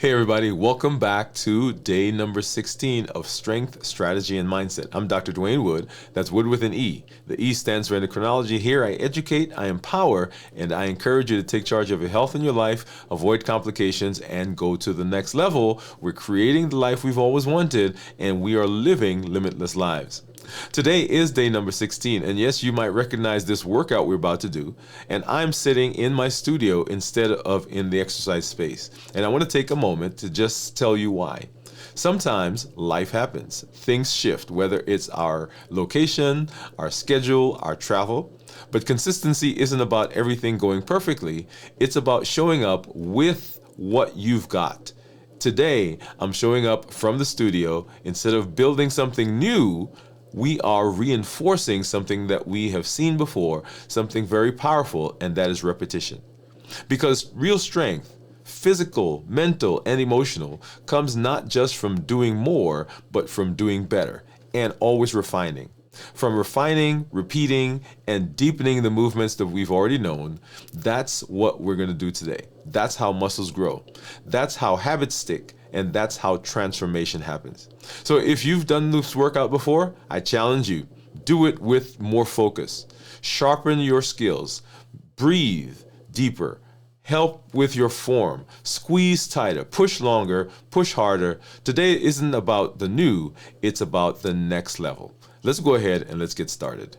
Hey everybody, welcome back to day number 16 of Strength, Strategy, and Mindset. I'm Dr. Dwain Woode, that's Wood with an E. The E stands for Endocrinology. Here I educate, I empower, and I encourage you to take charge of your health and your life, avoid complications, and go to the next level. We're creating the life we've always wanted, and we are living limitless lives. Today is day number 16, and yes, you might recognize this workout we're about to do, and I'm sitting in my studio instead of in the exercise space. And I want to take a moment to just tell you why. Sometimes life happens, things shift, whether it's our location, our schedule, our travel. But consistency isn't about everything going perfectly, it's about showing up with what you've got. Today, I'm showing up from the studio. Instead of building something new, we are reinforcing something that we have seen before, something very powerful, and that is repetition. Because real strength, physical, mental, and emotional, comes not just from doing more, but from doing better and always refining. From refining, repeating, and deepening the movements that we've already known, that's what we're going to do today. That's how muscles grow. That's how habits stick. And that's how transformation happens. So if you've done this workout before, I challenge you, do it with more focus. Sharpen your skills. Breathe deeper. Help with your form. Squeeze tighter. Push longer. Push harder. Today isn't about the new, it's about the next level. Let's go ahead and let's get started.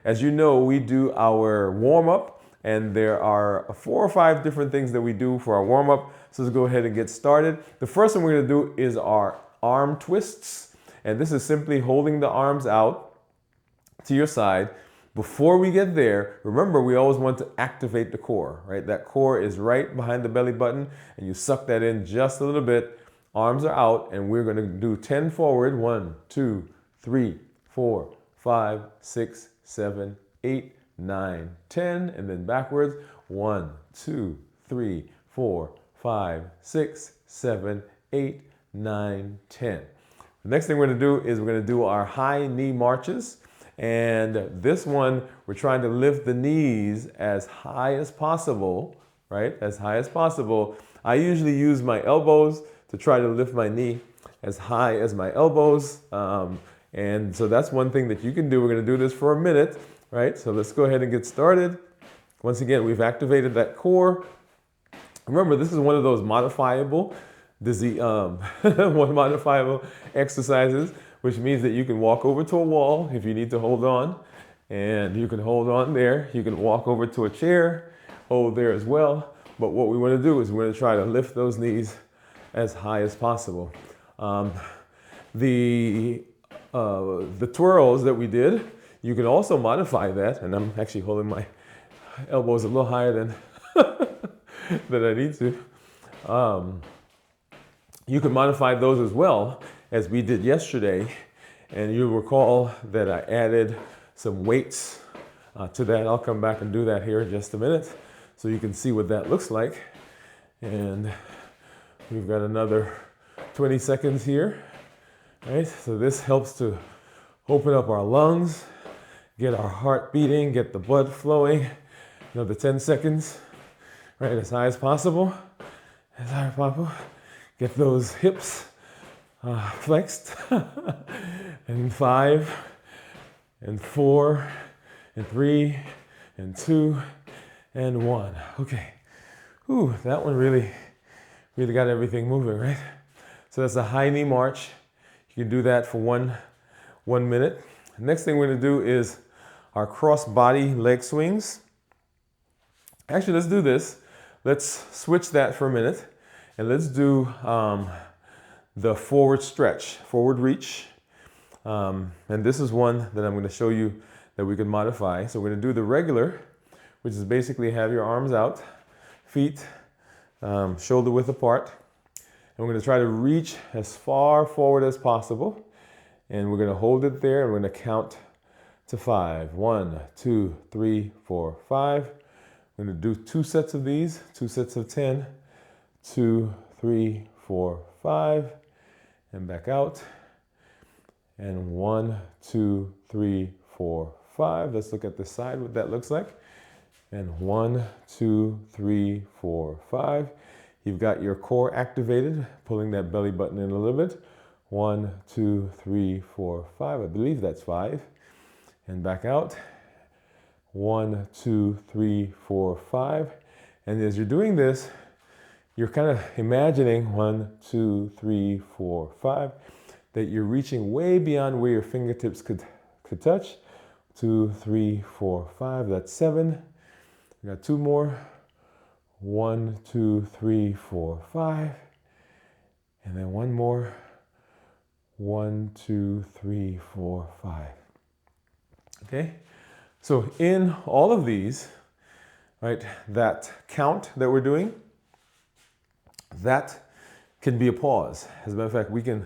As you know, we do our warm-up, and there are 4 or 5 different things that we do for our warm-up. So let's go ahead and get started. The first one we're going to do is our arm twists. And this is simply holding the arms out to your side. Before we get there, remember we always want to activate the core, right? That core is right behind the belly button, and you suck that in just a little bit. Arms are out, and we're going to do 10 forward. 1, 2, 3, 4, 5, 6, 7, 8, 9, 10, and then backwards. 1, 2, 3, 4, 5, 6, 7, 8, 9, 10. The next thing we're going to do is we're going to do our high knee marches. And this one, we're trying to lift the knees as high as possible, right? As high as possible. I usually use my elbows to try to lift my knee as high as my elbows. And so that's one thing that you can do. We're going to do this for a minute, right? So let's go ahead and get started. Once again, we've activated that core. Remember, this is one of those modifiable modifiable exercises, which means that you can walk over to a wall if you need to hold on, and you can hold on there. You can walk over to a chair, hold there as well. But what we want to do is we're going to try to lift those knees as high as possible. The twirls that we did, you can also modify that, and I'm actually holding my elbows a little higher than that I need to. You can modify those as well, as we did yesterday, and you'll recall that I added some weights to that. I'll come back and do that here in just a minute so you can see what that looks like. And we've got another 20 seconds here, right? So this helps to open up our lungs, get our heart beating, get the blood flowing. Another 10 seconds, right, as high as possible, as high as possible. Get those hips flexed. And 5, and 4, and 3, and 2, and 1. Okay. Ooh, that one really got everything moving, right? So that's a high knee march. You can do that for one minute. Next thing we're going to do is our cross body leg swings. Actually, let's do this. Let's switch that for a minute. And let's do the forward stretch, forward reach. And this is one that I'm going to show you that we can modify. So we're going to do the regular, which is basically have your arms out, feet shoulder width apart. And we're going to try to reach as far forward as possible. And we're going to hold it there, and we're going to count to 5. 1, 2, 3, 4, 5. We're going to do 2 sets of these, 2 sets of 10. 2, 3, 4, 5, and back out. And 1, 2, 3, 4, 5. Let's look at the side, what that looks like. And 1, 2, 3, 4, 5. You've got your core activated, pulling that belly button in a little bit. 1, 2, 3, 4, 5. I believe that's 5. And back out. 1, 2, 3, 4, 5. And as you're doing this, you're kind of imagining 1, 2, 3, 4, 5, that you're reaching way beyond where your fingertips could touch. 2, 3, 4, 5. That's 7. We got 2 more. 1, 2, 3, 4, 5. And then 1 more. 1, 2, 3, 4, 5. Okay? So in all of these, right, that count that we're doing, that can be a pause. As a matter of fact, we can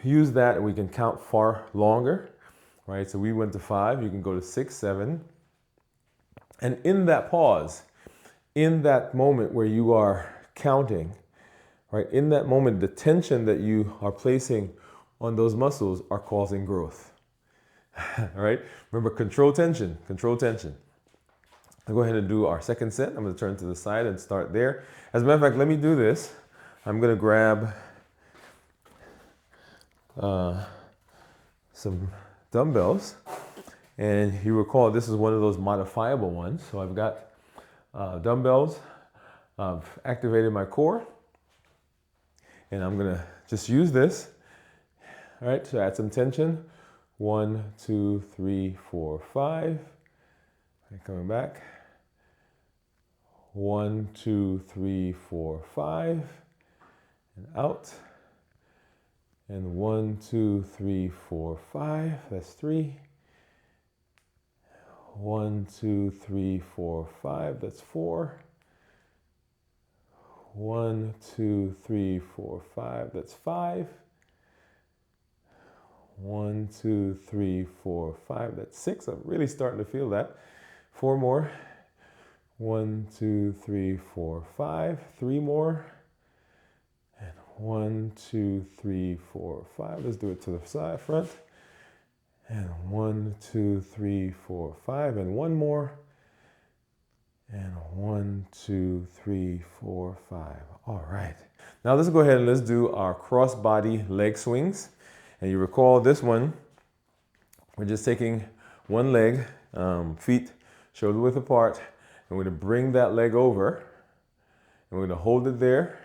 use that and we can count far longer, right? So we went to 5, you can go to 6, 7. And in that pause, in that moment where you are counting, right, in that moment, the tension that you are placing on those muscles are causing growth. All right? Remember, control tension, control tension. I'll go ahead and do our second set. I'm going to turn to the side and start there. As a matter of fact, let me do this. I'm going to grab some dumbbells. And you recall, this is one of those modifiable ones. So I've got dumbbells. I've activated my core. And I'm going to just use this, all right, to add some tension. 1, 2, 3, 4, 5. Okay, coming back. 1, 2, 3, 4, 5. And out. And 1, 2, 3, 4, 5. That's 3. 1, 2, 3, 4, 5. That's 4. 1, 2, 3, 4, 5. That's 5. 1, 2, 3, 4, 5. That's 6. I'm really starting to feel that. 4 more. 1, 2, 3, 4, 5. 3 more. And 1, 2, 3, 4, 5. Let's do it to the side, front. And 1, 2, 3, 4, 5. And 1 more. And 1, 2, 3, 4, 5. All right. Now let's go ahead and let's do our cross-body leg swings. And you recall this one, we're just taking one leg, feet shoulder width apart, and we're going to bring that leg over. And we're going to hold it there,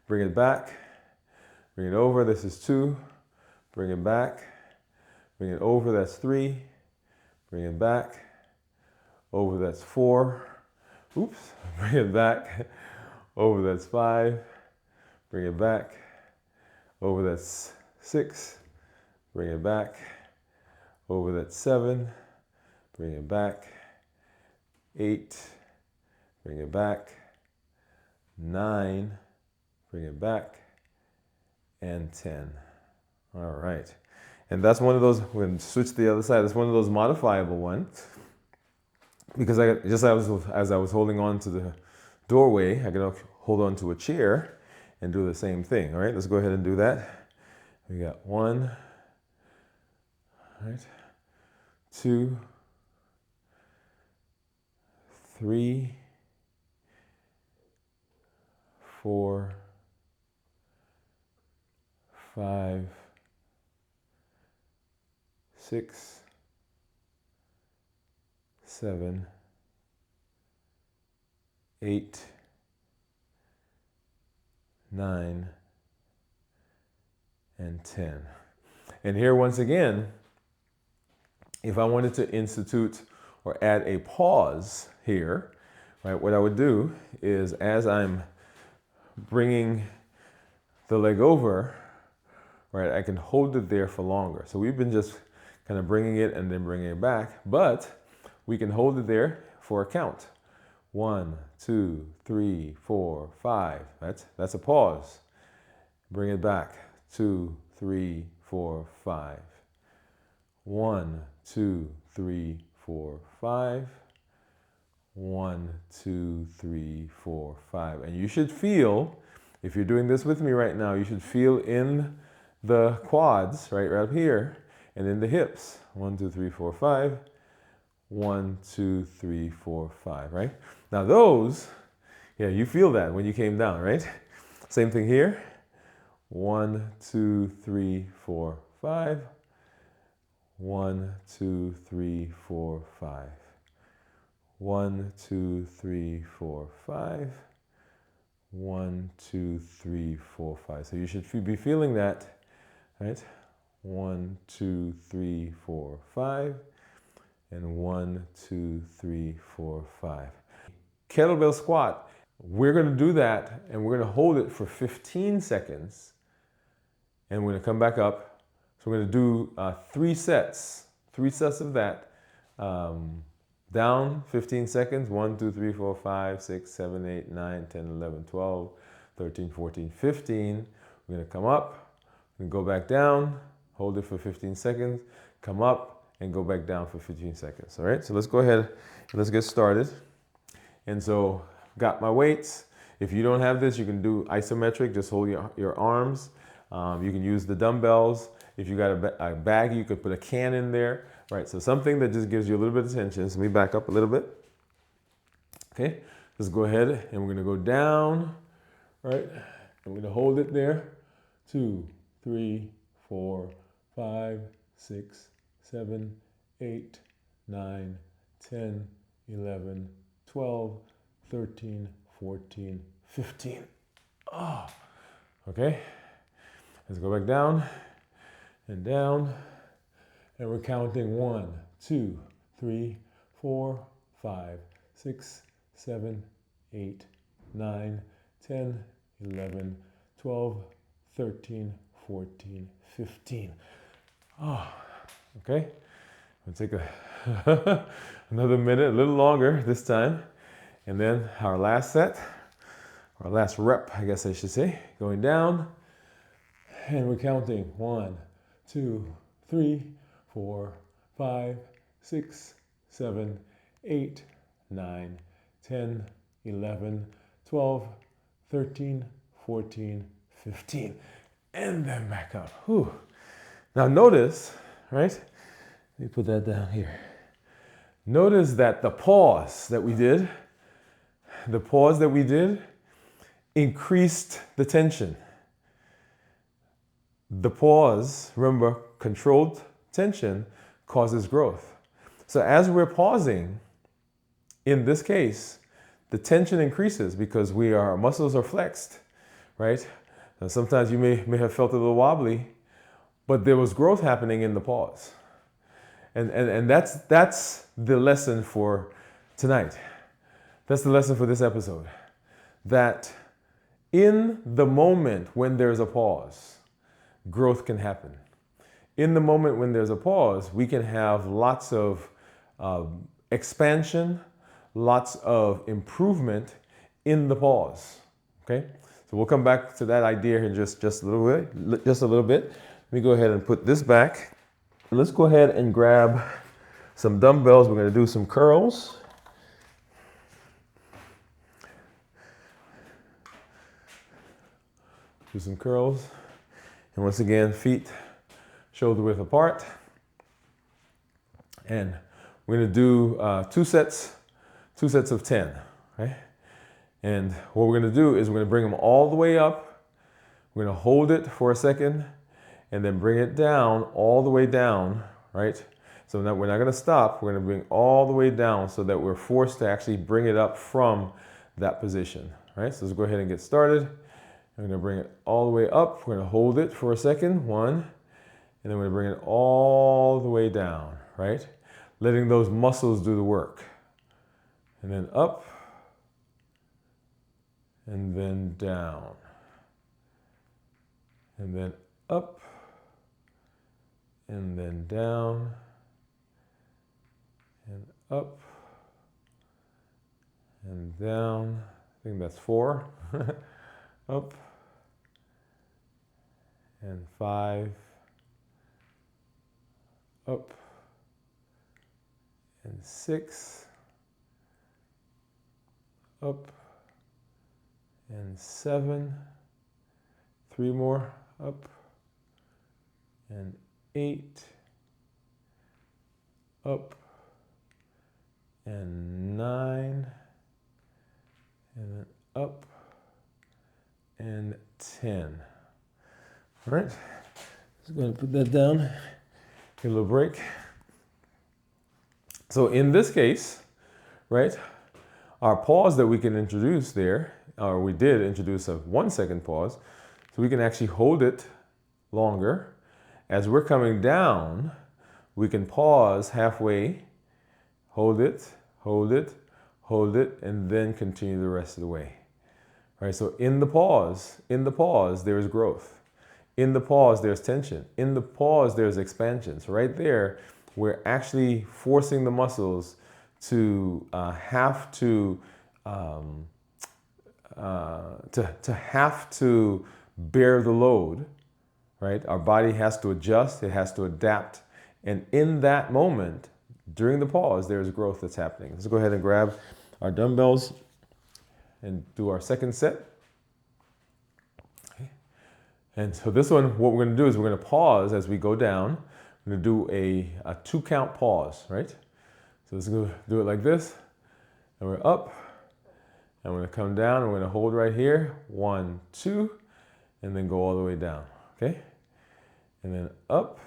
bring it back, bring it over. This is 2. Bring it back, bring it over. That's 3. Bring it back, over. That's 4. Oops, bring it back, over. That's 5. Bring it back, over. That's 6. Bring it back, over. That's 7. Bring it back, 8. Bring it back, 9. Bring it back, and 10. All right. And that's one of those, we're going to switch to the other side. That's one of those modifiable ones. Because as I was holding on to the doorway, I can hold on to a chair and do the same thing. All right, let's go ahead and do that. We got 1, all right, 2, 3, 4, 5, 6, 7, 8, 9, and 10. And here once again, if I wanted to institute or add a pause here, right, what I would do is as I'm bringing the leg over, right, I can hold it there for longer. So we've been just kind of bringing it and then bringing it back, but we can hold it there for a count. 1, 2, 3, 4, 5. That's a pause. Bring it back. 2, 3, 4, 5. 1, 2, 3, 4, 5. 1, 2, 3, 4, 5. And you should feel, if you're doing this with me right now, you should feel in the quads, right up here, and in the hips. 1, 2, 3, 4, 5. 1, 2, 3, 4, 5, right? Now those Yeah, you feel that when you came down, right? Same thing here. 1, 2, 3, 4, 5. 1, 2, 3, 4, 5. 1, 2, 3, 4, 5. 1, 2, 3, 4, 5. So you should be feeling that, right? 1, 2, 3, 4, 5. And 1, 2, 3, 4, 5. Kettlebell squat. We're going to do that and we're going to hold it for 15 seconds. And we're going to come back up. So we're going to do 3 sets. 3 sets of that. Down 15 seconds. 1, 2, 3, 4, 5, 6, 7, 8, 9, 10, 11, 12, 13, 14, 15. We're going to come up. We're going to go back down. Hold it for 15 seconds. Come up and go back down for 15 seconds. All right, so let's go ahead and let's get started. And so, got my weights. If you don't have this, you can do isometric. Just hold your arms. You can use the dumbbells. If you got a bag, you could put a can in there. Right, so something that just gives you a little bit of tension. So let me back up a little bit. Okay, let's go ahead and we're gonna go down, right? And we're gonna hold it there. 2, 3, 4, 5, 6, 7, 8, 9, 10, 11, 12, 13, 14, 15. Oh, okay. Let's go back down and down. And we're counting 1, 2, 3, 4, 5, 6, 7, 8, 9, 10, 11, 12, 13, 14, 15. Oh, okay. We'll take another minute, a little longer this time. And then our last set, our last rep, I guess I should say, going down. And we're counting 1, 2, 3, 4, 5, 6, 7, 8, 9, 10, 11, 12, 13, 14, 15. And then back up. Whew. Now notice, right? Let me put that down here. Notice that the pause that we did increased the tension. The pause, remember, controlled tension causes growth. So as we're pausing, in this case, the tension increases because our muscles are flexed, right? Now sometimes you may have felt a little wobbly, but there was growth happening in the pause. And that's the lesson for tonight. That's the lesson for this episode. That in the moment when there's a pause, growth can happen. In the moment when there's a pause, we can have lots of expansion, lots of improvement in the pause. Okay, so we'll come back to that idea in just a little bit. Let me go ahead and put this back. Let's go ahead and grab some dumbbells. We're going to do some curls. Do some curls, and once again, feet shoulder width apart. And we're going to do 2 sets of 10, right? And what we're going to do is we're going to bring them all the way up. We're going to hold it for a second and then bring it down, all the way down, right? So now we're not going to stop. We're going to bring all the way down so that we're forced to actually bring it up from that position, right? So let's go ahead and get started. I'm going to bring it all the way up. We're going to hold it for a second, 1. And then we're going to bring it all the way down, right? Letting those muscles do the work. And then up. And then down. And then up. And then down. And up. And down. I think that's 4. Up. And 5. Up, and 6, up, and 7, 3 more, up, and 8, up, and 9, and then up, and 10. All right, just going to put that down, get a little break. So in this case, right, our pause that we can introduce there, or we did introduce a 1 second pause, so we can actually hold it longer. As we're coming down, we can pause halfway, hold it, hold it, hold it, and then continue the rest of the way. All right, so in the pause, there is growth. In the pause, there's tension. In the pause, there's expansion. So right there, we're actually forcing the muscles to have to bear the load, right? Our body has to adjust, it has to adapt. And in that moment, during the pause, there's growth that's happening. Let's go ahead and grab our dumbbells and do our second set. Okay. And so this one, what we're gonna do is we're gonna pause as we go down. We're gonna do a 2 count pause, right? So let's go do it like this. And we're up, and we're gonna come down, and we're gonna hold right here. 1, 2, and then go all the way down, okay? And then up,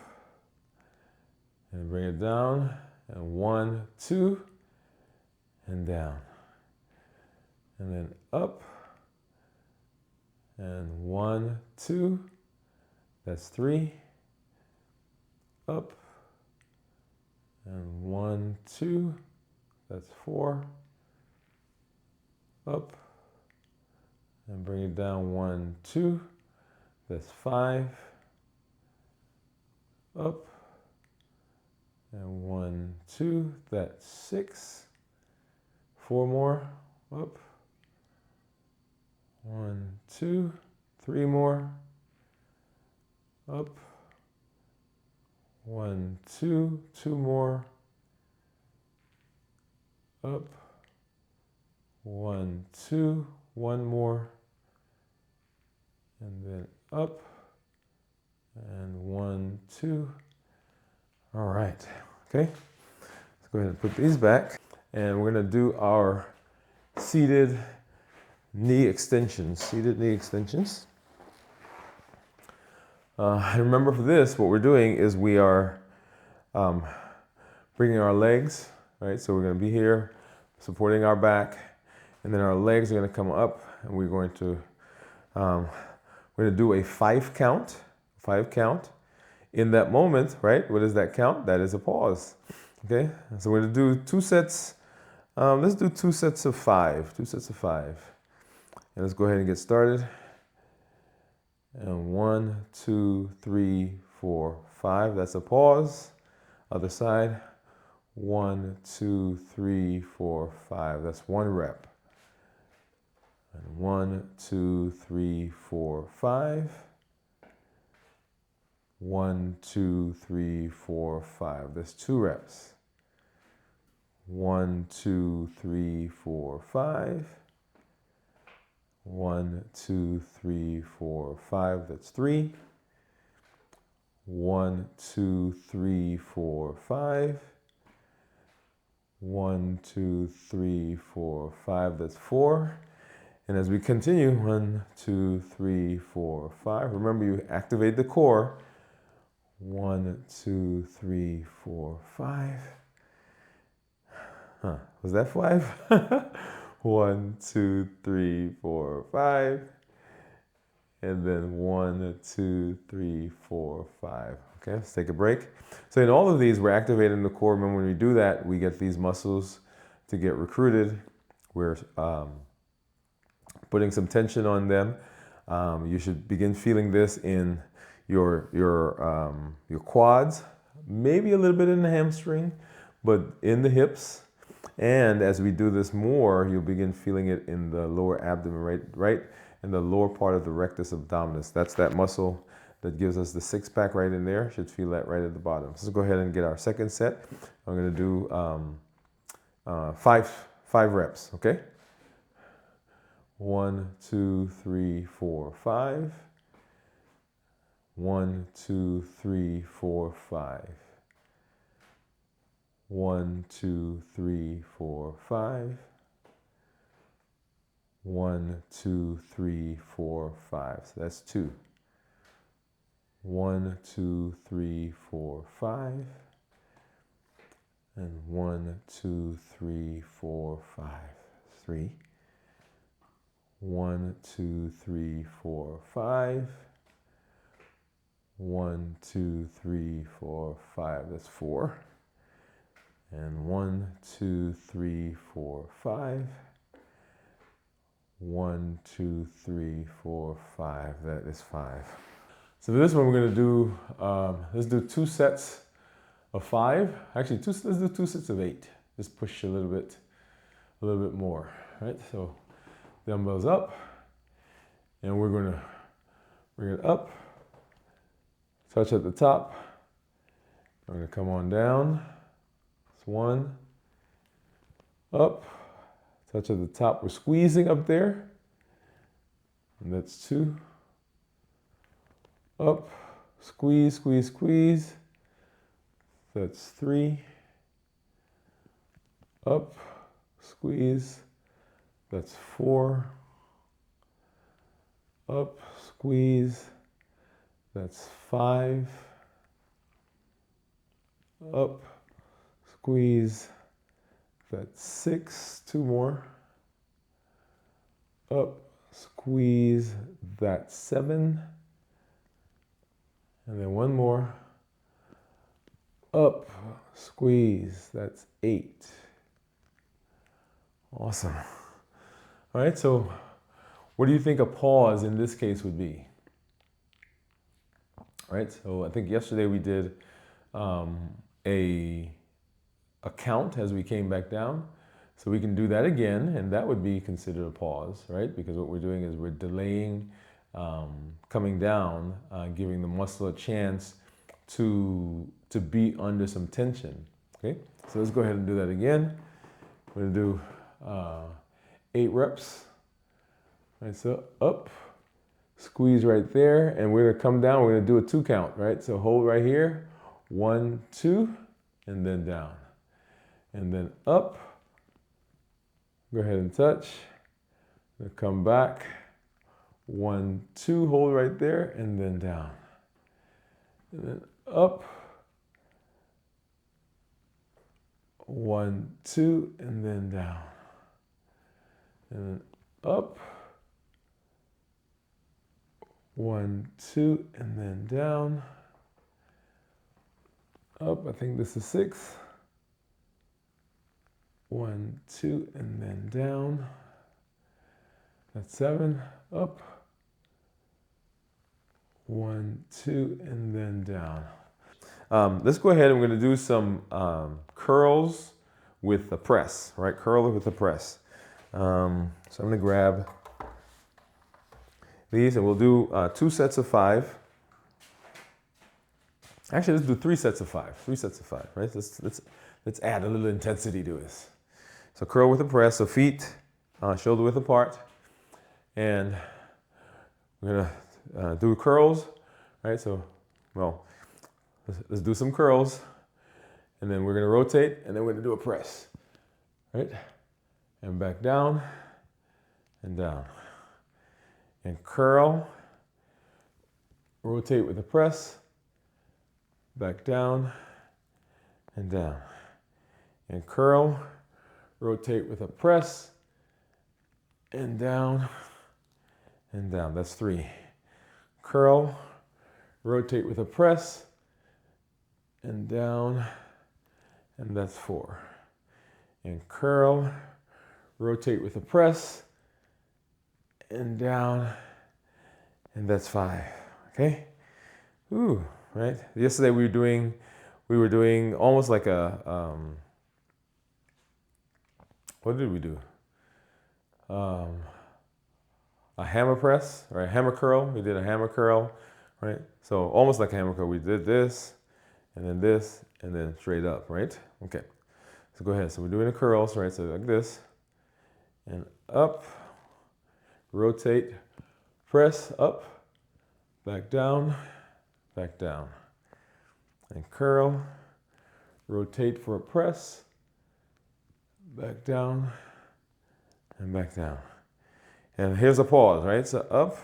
and bring it down, and 1, 2, and down. And then up, and 1, 2, that's 3, up, and 1, 2, that's 4, up, and bring it down, 1, 2, that's 5, up, and 1, 2, that's 6, 4 more, up, 1, 2, 3 more, up, 1, 2, 2 more, up, 1, 2, 1 more, and then up, and 1, 2. All right, okay. Let's go ahead and put these back, and we're gonna do our seated knee extensions. Seated knee extensions. Remember for this, what we're doing is we are bringing our legs, right? So we're going to be here supporting our back, and then our legs are going to come up, and we're going to do a 5 count. 5 count. In that moment, right? What is that count? That is a pause. Okay. So we're going to do 2 sets. Let's do 2 sets of 5. 2 sets of 5. And let's go ahead and get started. And 1, 2, 3, 4, 5. That's a pause. Other side. 1, 2, 3, 4, 5. That's 1 rep. And 1, 2, 3, 4, 5. 1, 2, 3, 4, 5. That's 2 reps. 1, 2, 3, 4, 5. 1, 2, 3, 4, 5. That's 3. 1, 2, 3, 4, 5. 1, 2, 3, 4, 5. That's 4. And as we continue, 1, 2, 3, 4, 5. Remember, you activate the core. 1, 2, 3, 4, 5. Huh? Was that 5? 1, 2, 3, 4, 5. And then 1, 2, 3, 4, 5. Okay, let's take a break. So in all of these, we're activating the core. Remember, when we do that, we get these muscles to get recruited. We're putting some tension on them. You should begin feeling this in your quads, maybe a little bit in the hamstring, but in the hips. And as we do this more, you'll begin feeling it in the lower abdomen, right in the lower part of the rectus abdominis. That's that muscle that gives us the 6-pack right in there. Should feel that right at the bottom. So let's go ahead and get our second set. I'm going to do 5 reps, okay? 1, 2, 3, 4, 5. 1, 2, 3, 4, 5. 1, 2, 3, 4, 5. 1, 2, 3, 4, 5. So that's 2. 1, 2, 3, 4, 5. And 1, 2, 3, 4, 5. 3. 1, 2, 3, 4, 5. 1, 2, 3, 4, 5. That's 4. And 1, 2, 3, 4, 5. 1, 2, 3, 4, 5. That is 5. So for this one, we're going to do, let's do 2 sets of 5. Actually, let's do 2 sets of 8. Just push a little bit more, right? So dumbbells up, and we're going to bring it up, touch at the top. We're going to come on down. That's 1. Up, touch at the top. We're squeezing up there. And that's 2. Up, squeeze, squeeze, squeeze. That's 3. Up, squeeze. That's 4. Up, squeeze. That's 5. Up, squeeze. That's 6. 2 more. Up, squeeze. That's 7. And then 1 more. Up, squeeze. That's 8. Awesome. All right, so what do you think a pause in this case would be? All right, so I think yesterday we did a count as we came back down. So we can do that again, and that would be considered a pause, right? Because what we're doing is we're delaying coming down, giving the muscle a chance to be under some tension, okay? So let's go ahead and do that again. We're gonna do 8 reps. All right, so up, squeeze right there, and we're gonna come down, we're gonna do a 2 count, right? So hold right here, 1, 2, and then down. And then up, go ahead and touch. We'll come back, 1, 2, hold right there, and then down. And then up, 1, 2, and then down. And then up, 1, 2, and then down. Up, I think this is 6. 1, 2, and then down. That's 7. Up. 1, 2, and then down. Let's go ahead and we're going to do some curls with the press, right? Curl with the press. So I'm going to grab these and we'll do 2 sets of 5. Actually, let's do 3 sets of 5. 3 sets of 5, right? Let's add a little intensity to this. So curl with the press, so feet shoulder width apart, and we're gonna do curls, right? So, well, let's do some curls, and then we're gonna rotate, and then we're gonna do a press, right? And back down, and down, and curl, rotate with the press, back down, and down, and curl, rotate with a press, and down, and down. That's 3. Curl, rotate with a press, and down, and that's 4. And curl, rotate with a press, and down, and that's 5. Okay? Ooh, right? Yesterday we were doing almost like a what did we do? A hammer press, or a hammer curl. We did a hammer curl, right? So almost like a hammer curl. We did this, and then straight up, right? Okay. So go ahead. So we're doing the curls, right? So like this, and up, rotate, press, up, back down, and curl, rotate for a press, back down, and back down. And here's a pause, right? So up,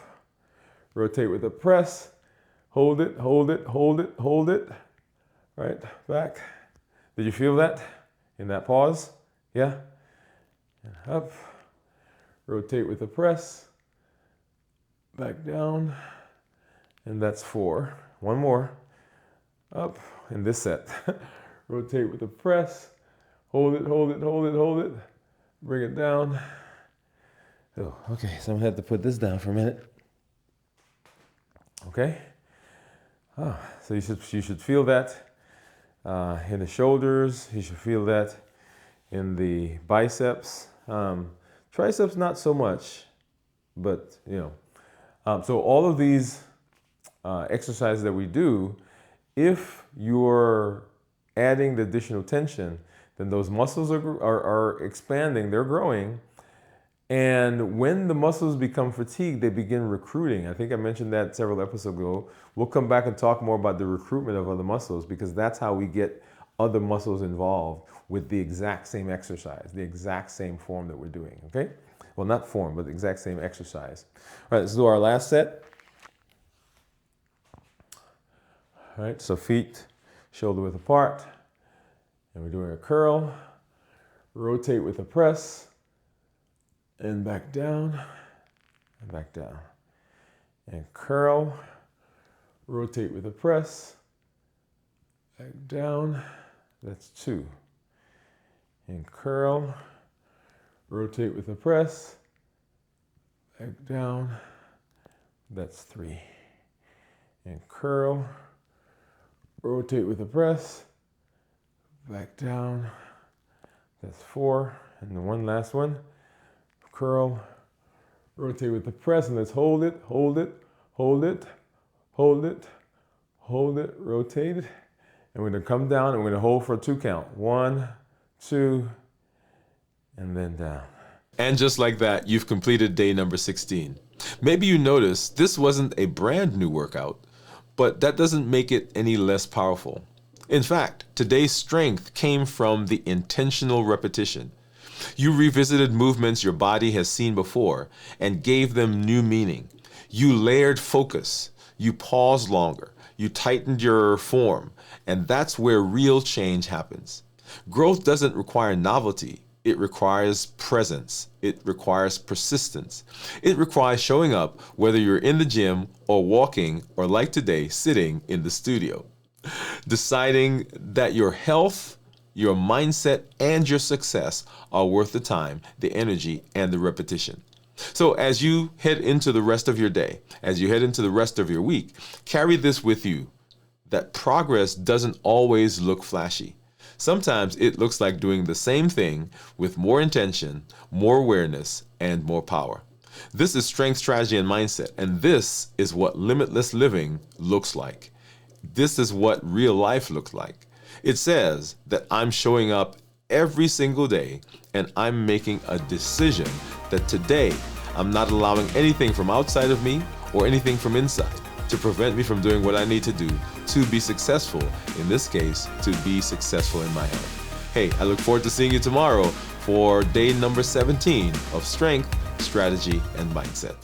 rotate with the press, hold it, hold it, hold it, hold it, right? Back. Did you feel that in that pause? Yeah? And up, rotate with the press, back down, and that's 4. One more, up in this set. Rotate with the press, hold it, hold it, hold it, hold it, bring it down. Oh, okay, so I'm gonna have to put this down for a minute. Okay. So you should feel that in the shoulders. You should feel that in the biceps. Triceps, not so much, but so all of these exercises that we do, if you're adding the additional tension, then those muscles are expanding, they're growing. And when the muscles become fatigued, they begin recruiting. I think I mentioned that several episodes ago. We'll come back and talk more about the recruitment of other muscles, because that's how we get other muscles involved with the exact same exercise, the exact same form that we're doing, okay? Well, not form, but the exact same exercise. All right, let's do our last set. All right, so feet shoulder width apart. And we're doing a curl. Rotate with a press. And back down, and back down. And curl, rotate with a press, back down, that's 2. And curl, rotate with a press, back down, that's 3. And curl, rotate with a press, back down, that's 4. And then one last one. Curl, rotate with the press, and let's hold it, hold it, hold it, hold it, hold it, rotate it. And we're gonna come down and we're gonna hold for a 2 count. 1, 2, and then down. And just like that, you've completed day number 16. Maybe you noticed this wasn't a brand new workout, but that doesn't make it any less powerful. In fact, today's strength came from the intentional repetition. You revisited movements your body has seen before and gave them new meaning. You layered focus. You paused longer. You tightened your form. And that's where real change happens. Growth doesn't require novelty. It requires presence. It requires persistence. It requires showing up whether you're in the gym or walking or, like today, sitting in the studio. Deciding that your health, your mindset, and your success are worth the time, the energy, and the repetition. So as you head into the rest of your day, as you head into the rest of your week, carry this with you, that progress doesn't always look flashy. Sometimes it looks like doing the same thing with more intention, more awareness, and more power. This is strength, strategy, and mindset, and this is what limitless living looks like. This is what real life looks like. It says that I'm showing up every single day and I'm making a decision that today I'm not allowing anything from outside of me or anything from inside to prevent me from doing what I need to do to be successful, in this case, to be successful in my health. Hey, I look forward to seeing you tomorrow for day number 17 of Strength, Strategy, and Mindset.